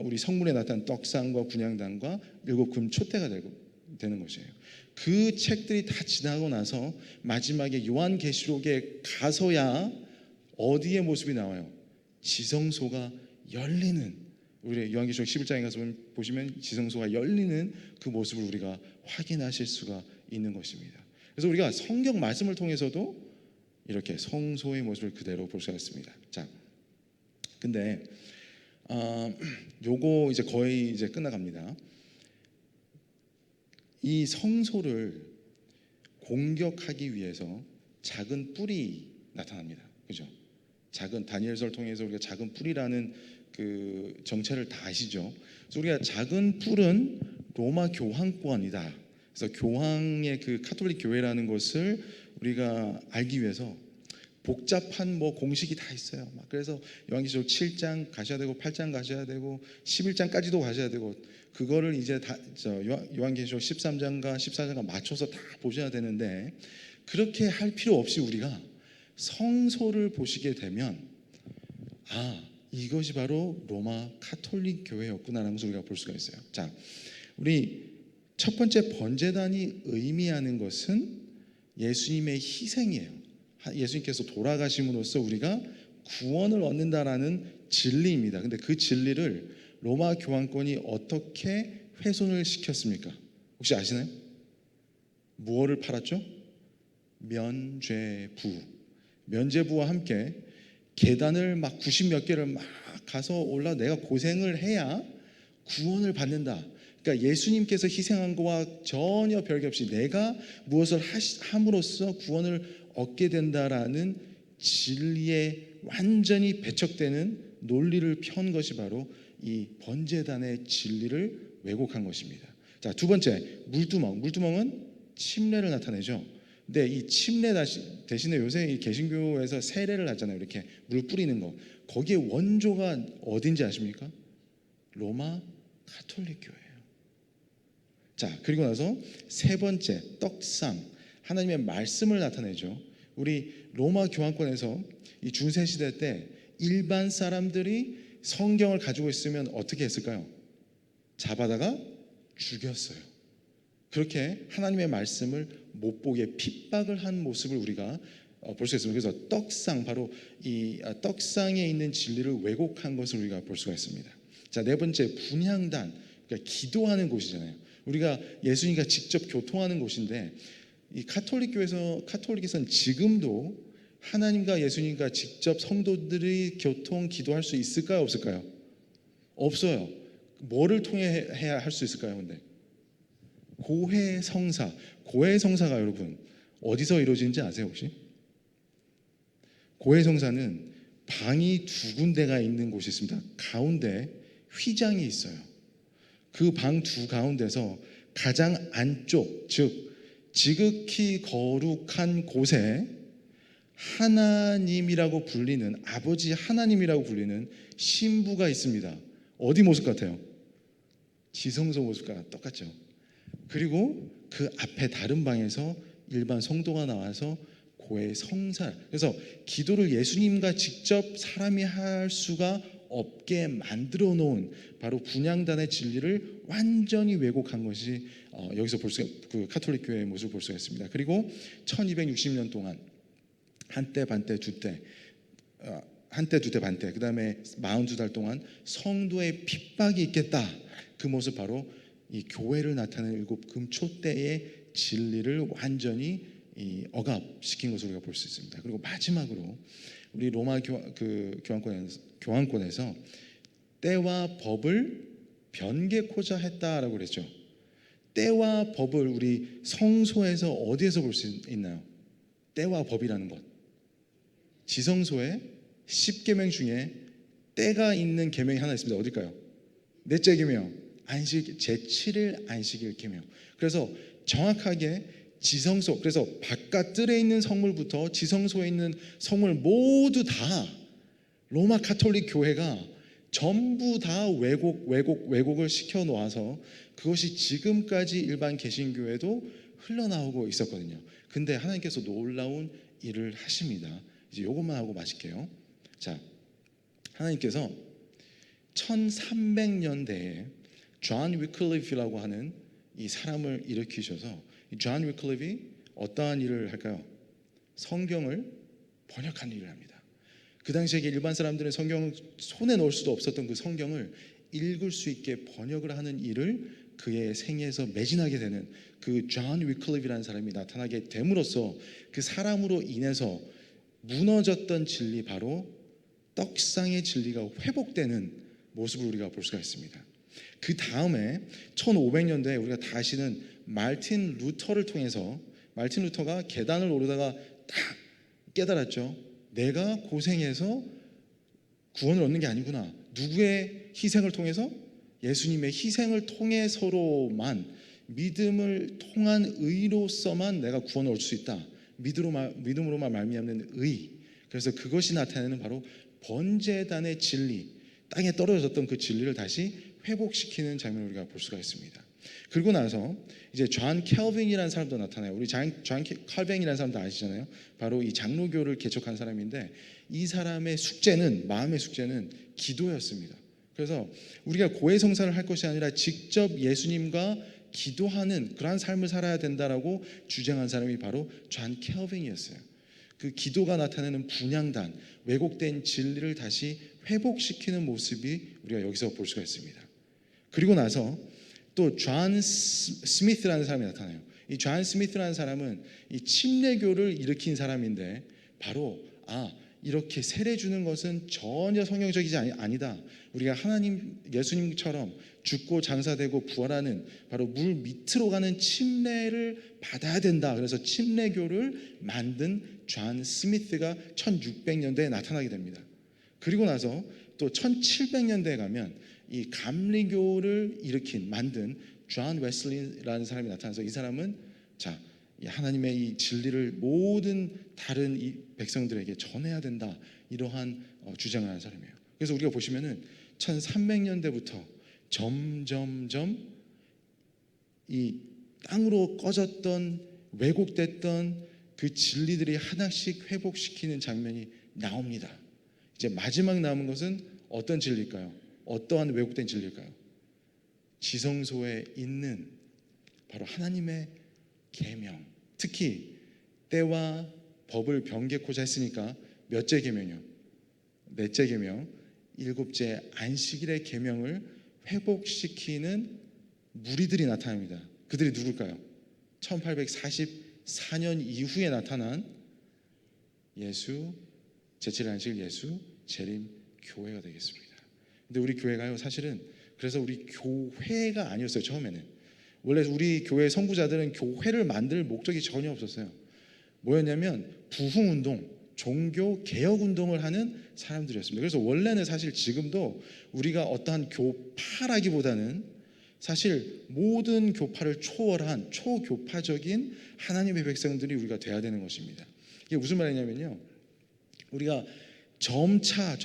우리 성문에 나타난 떡상과 분향단과 일곱 금 촛대가 되는 것이에요. 그 책들이 다 지나고 나서 마지막에 요한계시록에 가서야 어디의 모습이 나와요? 지성소가 열리는, 우리 요한계시록 11장에 가서 보시면 지성소가 열리는 그 모습을 우리가 확인하실 수가 있는 것입니다. 그래서 우리가 성경 말씀을 통해서도 이렇게 성소의 모습을 그대로 볼 수가 있습니다. 자, 근데 요거 이제 거의 이제 끝나갑니다. 이 성소를 공격하기 위해서 작은 뿔이 나타납니다. 그죠? 작은 다니엘서를 통해서 우리가 작은 뿔이라는 그 정체를 다 아시죠? 그래서 우리가 작은 뿔은 로마 교황권이다. 그래서 교황의 그 카톨릭 교회라는 것을 우리가 알기 위해서 복잡한 뭐 공식이 다 있어요. 막 그래서 요한계시록 7장 가셔야 되고 8장 가셔야 되고 11장까지도 가셔야 되고, 그거를 이제 다 요한계시록 13장과 14장과 맞춰서 다 보셔야 되는데, 그렇게 할 필요 없이 우리가 성소를 보시게 되면 이것이 바로 로마 카톨릭 교회였구나라는 것을 우리가 볼 수가 있어요. 자, 우리 첫 번째 번제단이 의미하는 것은 예수님의 희생이에요. 예수님께서 돌아가심으로써 우리가 구원을 얻는다라는 진리입니다. 근데 그 진리를 로마 교황권이 어떻게 훼손을 시켰습니까? 혹시 아시나요? 무엇을 팔았죠? 면죄부. 면죄부와 함께 계단을 막 90몇 개를 막 가서 올라 내가 고생을 해야 구원을 받는다. 그러니까 예수님께서 희생한 것과 전혀 별개 없이 내가 무엇을 함으로써 구원을 얻게 된다라는 진리에 완전히 배척되는 논리를 편 것이 바로 이 번제단의 진리를 왜곡한 것입니다. 자, 두 번째, 물두멍. 물두멍은 침례를 나타내죠. 근데 이 침례 대신에 요새 이 개신교에서 세례를 하잖아요. 이렇게 물 뿌리는 거. 거기에 원조가 어딘지 아십니까? 로마 카톨릭 교회예요. 자, 그리고 나서 세 번째, 떡상. 하나님의 말씀을 나타내죠. 우리 로마 교황권에서 이 중세 시대 때 일반 사람들이 성경을 가지고 있으면 어떻게 했을까요? 잡아다가 죽였어요. 그렇게 하나님의 말씀을 못 보게 핍박을 한 모습을 우리가 볼 수 있습니다. 그래서 떡상, 바로 이 떡상에 있는 진리를 왜곡한 것을 우리가 볼 수가 있습니다. 자, 네 번째, 분향단. 그러니까 기도하는 곳이잖아요. 우리가 예수님과 직접 교통하는 곳인데, 이 카톨릭에서는 지금도 하나님과 예수님과 직접 성도들이 교통 기도할 수 있을까요? 없을까요? 없어요. 뭐를 통해 해야 할 수 있을까요? 근데 고해성사. 고해성사가 여러분 어디서 이루어지는지 아세요 혹시? 고해성사는 방이 두 군데가 있는 곳이 있습니다. 가운데 휘장이 있어요. 그 방 두 가운데서 가장 안쪽, 즉 지극히 거룩한 곳에 하나님이라고 불리는, 아버지 하나님이라고 불리는 신부가 있습니다. 어디 모습 같아요? 지성소 모습과 똑같죠. 그리고 그 앞에 다른 방에서 일반 성도가 나와서 고해 성사. 그래서 기도를 예수님과 직접 사람이 할 수가 없게 만들어 놓은 바로 분향단의 진리를 완전히 왜곡한 것이 여기서 그 카톨릭 교회의 모습을 볼 수가 있습니다. 그리고 1260년 동안 한때 반때 두때 반때, 그 다음에 42달 동안 성도의 핍박이 있겠다. 그 모습, 바로 이 교회를 나타내는 일곱 금초대의 진리를 완전히 억압시킨 것으로 우리가 볼 수 있습니다. 그리고 마지막으로 우리 로마 교황권에서 때와 법을 변개코자 했다라고 그랬죠. 때와 법을 우리 성소에서 어디에서 볼 수 있나요? 때와 법이라는 것, 지성소에 10계명 중에 때가 있는 계명이 하나 있습니다. 어딜까요? 넷째 계명, 안식 제7일 안식일 계명. 그래서 정확하게 지성소, 그래서 바깥 뜰에 있는 성물부터 지성소에 있는 성물 모두 다 로마 가톨릭 교회가 전부 다 왜곡을 시켜 놓아서 그것이 지금까지 일반 개신교회도 흘러나오고 있었거든요. 근데 하나님께서 놀라운 일을 하십니다. 이제 이것만 하고 마실게요. 자, 하나님께서 1300년대에 존 위클리프라고 하는 이 사람을 일으키셔서, 존 위클리프가 어떠한 일을 할까요? 성경을 번역하는 일을 합니다. 그 당시에 일반 사람들은 성경을 손에 넣을 수도 없었던 그 성경을 읽을 수 있게 번역을 하는 일을 그의 생애에서 매진하게 되는 그 존 위클리프라는 사람이 나타나게 됨으로써 그 사람으로 인해서 무너졌던 진리, 바로 떡상의 진리가 회복되는 모습을 우리가 볼 수가 있습니다. 그 다음에 1500년대에 우리가 다시는 마틴 루터를 통해서, 마틴 루터가 계단을 오르다가 딱 깨달았죠. 내가 고생해서 구원을 얻는 게 아니구나. 누구의 희생을 통해서? 예수님의 희생을 통해서로만, 믿음을 통한 의로서만 내가 구원을 얻을 수 있다. 믿음으로만 말미암는 의. 그래서 그것이 나타내는 바로 번제단의 진리, 땅에 떨어졌던 그 진리를 다시 회복시키는 장면을 우리가 볼 수가 있습니다. 그리고 나서 이제 존 캘빈이라는 사람도 나타나요. 우리 존 캘빈이라는 사람도 아시잖아요. 바로 이 장로교를 개척한 사람인데, 이 사람의 숙제는, 마음의 숙제는 기도였습니다. 그래서 우리가 고해성사를 할 것이 아니라 직접 예수님과 기도하는 그러한 삶을 살아야 된다라고 주장한 사람이 바로 존 캘빈이었어요. 그 기도가 나타내는 분향단, 왜곡된 진리를 다시 회복시키는 모습이 우리가 여기서 볼 수가 있습니다. 그리고 나서 또 존 스미스라는 사람이 나타나요. 이 존 스미스라는 사람은 이 침례교를 일으킨 사람인데, 바로 이렇게 세례 주는 것은 전혀 성경적이지 아니다. 우리가 하나님, 예수님처럼 죽고 장사되고 부활하는 바로 물 밑으로 가는 침례를 받아야 된다. 그래서 침례교를 만든 존 스미스가 1600년대에 나타나게 됩니다. 그리고 나서 또 1700년대에 가면 이 감리교를 만든 존 웨슬리라는 사람이 나타나서, 이 사람은 하나님의 이 진리를 모든 다른 이 백성들에게 전해야 된다, 이러한 주장을 하는 사람이에요. 그래서 우리가 보시면은 1300년대부터 점점점 이 땅으로 꺼졌던, 왜곡됐던 그 진리들이 하나씩 회복시키는 장면이 나옵니다. 이제 마지막 남은 것은 어떤 진리일까요? 어떠한 왜곡된 진리일까요? 지성소에 있는 바로 하나님의 계명, 특히 때와 법을 변개코자 했으니까 몇째 계명이요? 넷째 계명, 일곱째 안식일의 계명을 회복시키는 무리들이 나타납니다. 그들이 누굴까요? 1844년 이후에 나타난 예수, 제7일 안식일 예수 재림 교회가 되겠습니다. 근데 우리 교회가요, 사실은 그래서 우리 교회가 아니었어요. 처음에는 원래 우리 교회 선구자들은 교회를 만들 목적이 전혀 없었어요. 뭐였냐면 부흥운동, 종교 개혁운동을 하는 사람들이었습니다. 그래서 원래는 사실 지금도 우리가 어떠한 교파라기보다는 사실 모든 교파를 초월한 초교파적인 하나님의 백성들이 우리가 돼야 되는 것입니다. 이게 무슨 말이냐면요, 우리가 점차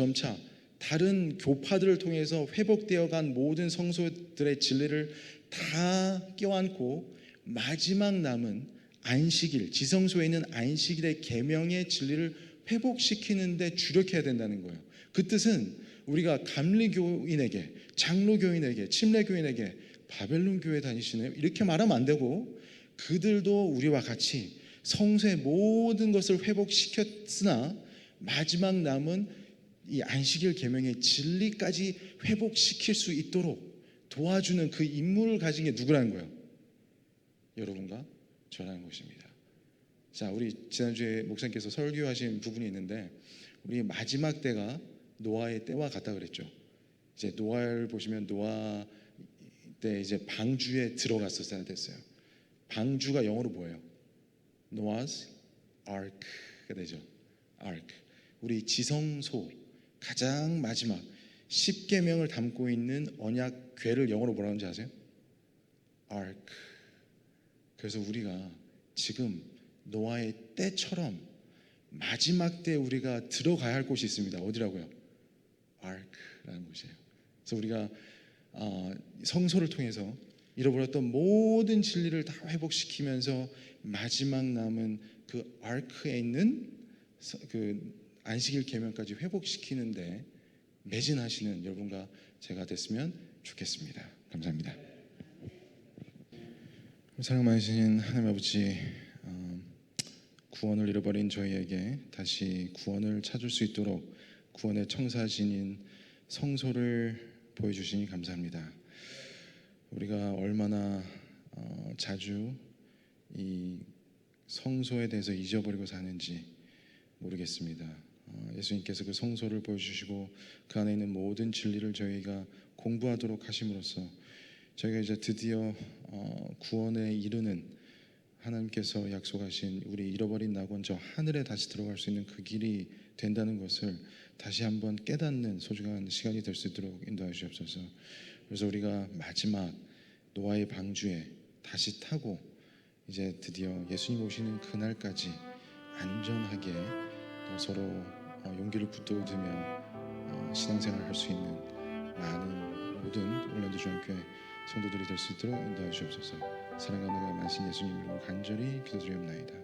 다른 교파들을 통해서 회복되어간 모든 성소들의 진리를 다 껴안고 마지막 남은 안식일, 지성소에 있는 안식일의 계명의 진리를 회복시키는 데 주력해야 된다는 거예요. 그 뜻은 우리가 감리교인에게, 장로교인에게, 침례교인에게 바벨론 교회 다니시네요, 이렇게 말하면 안 되고, 그들도 우리와 같이 성소의 모든 것을 회복시켰으나 마지막 남은 이 안식일 계명의 진리까지 회복시킬 수 있도록 도와주는 그 임무를 가진 게 누구라는 거예요? 여러분과 저라는 것입니다. 자, 우리 지난주에 목사님께서 설교하신 부분이 있는데, 우리 마지막 때가 노아의 때와 같다 그랬죠. 이제 노아를 보시면 노아 때 이제 방주에 들어갔었어야 됐어요. 방주가 영어로 뭐예요? Noah's Ark가 되죠. Ark. 우리 지성소 가장 마지막 십계명을 담고 있는 언약 궤를 영어로 뭐라고 하는지 아세요? Ark. 그래서 우리가 지금 노아의 때처럼 마지막 때 우리가 들어가야 할 곳이 있습니다. 어디라고요? Ark라는 곳이에요. 그래서 우리가 성소를 통해서 잃어버렸던 모든 진리를 다 회복시키면서 마지막 남은 그 아크에 있는 그 안식일 계명까지 회복시키는데 매진하시는 여러분과 제가 됐으면 좋겠습니다. 감사합니다. 사랑 많으신 하나님 아버지, 구원을 잃어버린 저희에게 다시 구원을 찾을 수 있도록 구원의 청사진인 성소를 보여주시니 감사합니다. 우리가 얼마나 자주 이 성소에 대해서 잊어버리고 사는지 모르겠습니다. 예수님께서 그 성소를 보여주시고 그 안에 있는 모든 진리를 저희가 공부하도록 하심으로써 저희가 이제 드디어 구원에 이르는 하나님께서 약속하신 우리 잃어버린 낙원 저 하늘에 다시 들어갈 수 있는 그 길이 된다는 것을 다시 한번 깨닫는 소중한 시간이 될 수 있도록 인도해 주옵소서. 그래서 우리가 마지막 노아의 방주에 다시 타고 이제 드디어 예수님 오시는 그날까지 안전하게 또 서로 용기를 붙들며 신앙생활을 할 수 있는 많은 모든 올랜도 중앙교회 성도들이 될 수 있도록 인도해 주옵소서. 사랑하는 많으신 예수님 이름으로 간절히 기도드리옵나이다.